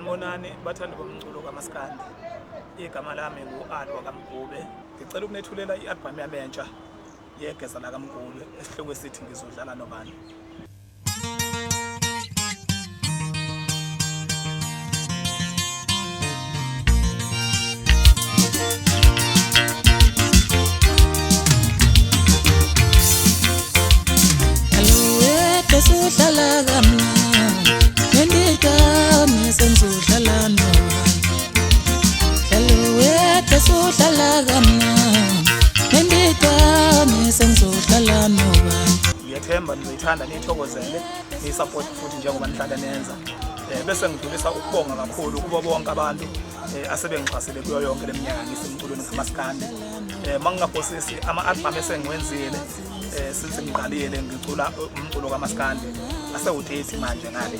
Sanibonani bathandi bomculo kaMaskandi. Igama lami ngu-Alwa kaMgube. Ngicela ukunethulela i-album yami entsha yeGeza la kaMgube esihloko esithi ngizodlala nobani. Sudlala kamnandi nendikami sengizodlala nobani. Hello wethu sudlala kamnandi nendikami sengizodlala nobani. Ngiyethemba nizoyithanda niyithokozele niyisupport futhi njengoba nihlala nenza. Bese ngidlulisa ukubonga kakhulu kubo bonke abantu asebengixhasile kuyo yonke leminyaka ngisemculweni kaMaskandi. Mangingaphosisi ama-album esengiwenzile since ngiqalile ngicula umculo kaMaskandi asewuthethi manje ngale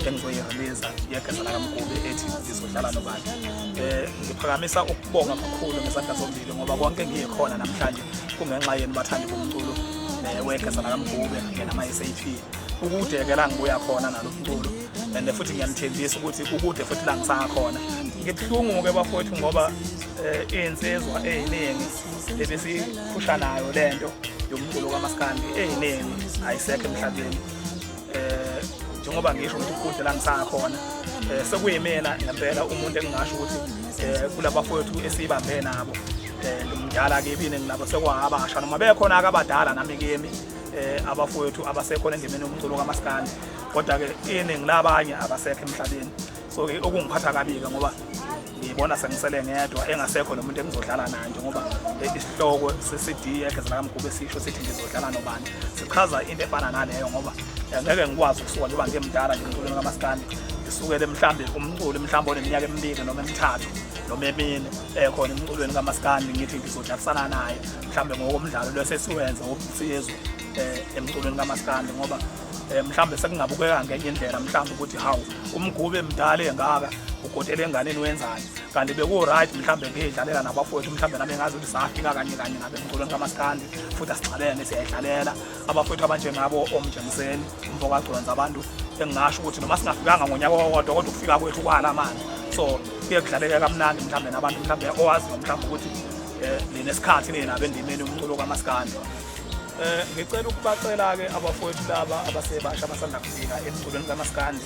engizoyirelease yeGeza la kaMgube ethi ngizodlala nobani. Ngiphakamisa ukubonga kakhulu ngesandla sombili ngoba konke ngikhona namhlanje kungenxa yeni bathandi bomculo weGeza la kaMgube nama-SAP. Ukude-ke la ngibuya khona nalo mculo and futhi ngiyanithembisa ukuthi ukude futhi la ngisakhona. Ngibhlungu-ke bafowethu ngoba iy'nsizwa ey'ningi ebesiphusha nayo lento yomculo kaMaskandi ey'ningi ayisekho emhlabeni. Njengoba ngisho ukuthi ukude la ngisakhona sekuyimina ngempela umuntu engingasho ukuthi kulabafowethu esiyibambe nabo ngimdala kebini nginabo sekwabasha noma bekhona-ke abadala nami kimi abafowethu abasekhona endimeni yomculo kaMaskandi, kodwa-ke iningi labanye abasekho emhlabeni. So-ke okungiphatha kabi-ke ngoba ngibona sengisele ngedwa engasekho nomuntu engizodlala naye njengoba isihloko se-CD yeGeza la kaMgube sisho sithi ngizodlala nobani. Sichaza into efana naleyo ngoba ngeke ngikwazi ukusuka njengoba ngimdala nje emculweni kaMaskandi ngisukele mhlambe umculo mhlambe oneminyaka emibili noma emithathu noma emine khona emculweni kaMaskandi ngithi ngizodlalisana naye mhlambe ngokomdlalo lesesiwenza obusizwe emculweni kaMaskandi ngoba mhlambe sekungabukeka ngenye indlela mhlambe ukuthi hawu uMgube mdala engaka ugodela enganeni wenzani, kanti beku-right mhlambe ngiyidlalela nabafowethu mhlambe nami ngazi ukuthi safika kanye kanye ngabe emculweni kaMaskandi futhi asixabene siyayidlalela abafowethu abanjengabo oMjengiseni uMvokagconza, abantu engingasho ukuthi noma singafikanga ngonyaka owodwa kodwa ukufika kwethu kwala manje. So kuye kudlaleke kamnandi mhlambe nabantu mhlambe owaziyo mhlambe ukuthi linesikhathi ninabo endimeni yomculo kaMaskandi. Ngicela ukubacela-ke abafowethu laba abasebasha abasanda kufika emculweni kaMaskandi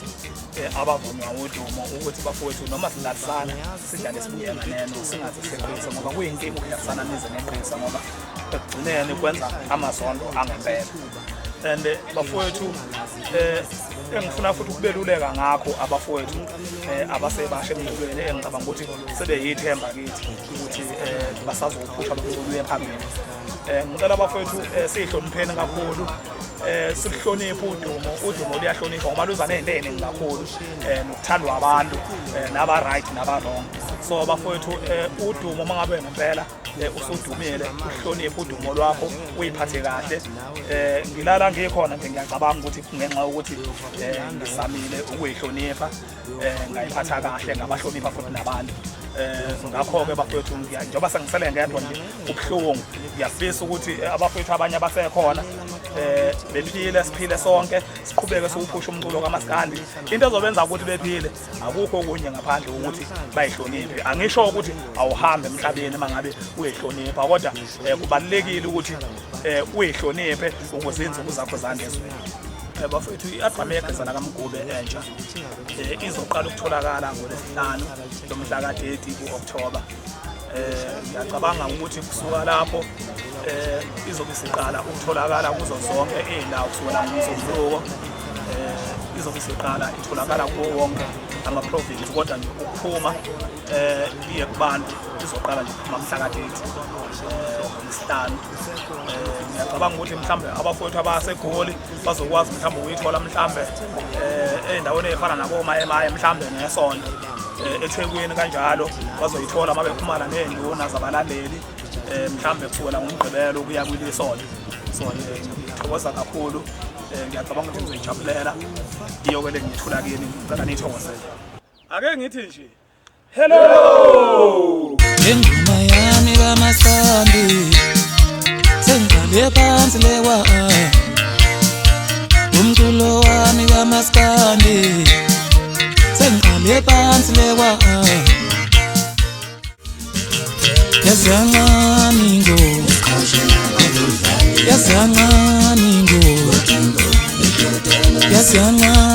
abavunywa udumo ukuthi bafowethu noma sidlalisana sidlale sibuye nganeno singaze seqisa ngoba kuyinkinga ukudlalisana nize neqisa ngoba ekugcineni kwenza amazondo angempela. And bafowethu engifuna futhi ukubeluleka ngakho abafowethu abasebasha emculweni engicabanga ukuthi sebeyithemba kithi ukuthi basazophusha umculo phambili. Ngicela abafowethu sihlonipheni kakhulu, sihloniphe udumo liyahlonipha ngoba luza nezinto eziningi kakhulu nokuthandwa abantu naba-right naba-wrong. So abafowethu udumo mangabe ngempela usudumile uhloniphe udumo lwakho uyiphathe kahle. Ngilala ngikhona nje ngiyacabanga ukuthi ngenxa yokuthi ngisamile ukuyihlonipha ngayiphatha kahle ngabahlonipha futhi nabantu. Ngakho-ke bafowethu njengoba sengisele ngedwa nje ubuhlungu ngiyafisa ukuthi abafowethu abanye abasekhona bephile siphile sonke siqhubeke siwuphusha umculo kaMaskandi. Into ezobenza ukuthi bephile akukho okunye ngaphandle ukuthi bayihloniphe. Angisho ukuthi awuhambe emhlabeni mangabe uyihlonipha, kodwa kubalulekile ukuthi uyihloniphe ukuze inzuku zakho zande ezweni. Bafowethu i-album yeGeza la kaMgube entsha izoqala ukutholakala ngoLwesihlanu lomhla ka-30 ku-October. Ngiyacabanga ukuthi kusuka lapho izobe isiqala ukutholakala kuzo zonke iy'ndawo kusukela ngoMsombuluko. Izobe isiqala itholakala kuwo wonke ama-province, kodwa nje ukuphuma iye kubantu izoqala nje ukuphuma mhla ka-30 ngoLwesihlanu. Ngiyacabanga ukuthi mhlambe abafowethu abaseGoli bazokwazi mhlambe ukuyithola mhlambe ey'ndaweni ey'fana nabo-Mayemaye mhlambe ngeSonto, eThekwini kanjalo bazoyithola uma bephumana ney'nduna zabalandeli mhlambe kusukela ngoMgqibelo ukuya kwiLesonto. So ngithokoza kakhulu, ngiyacabanga ukuthi ngizoyijabulela iyo-ke le ngiyethula kini, ngicela niyithokozele. Ake ngithi nje hello Ingoma yami kaMaskandi sengiqale phansi lewa umculo wami kaMaskandi sengiqale le phansi lewa yaziyancane ngo yaziyancane ngo yaziyancane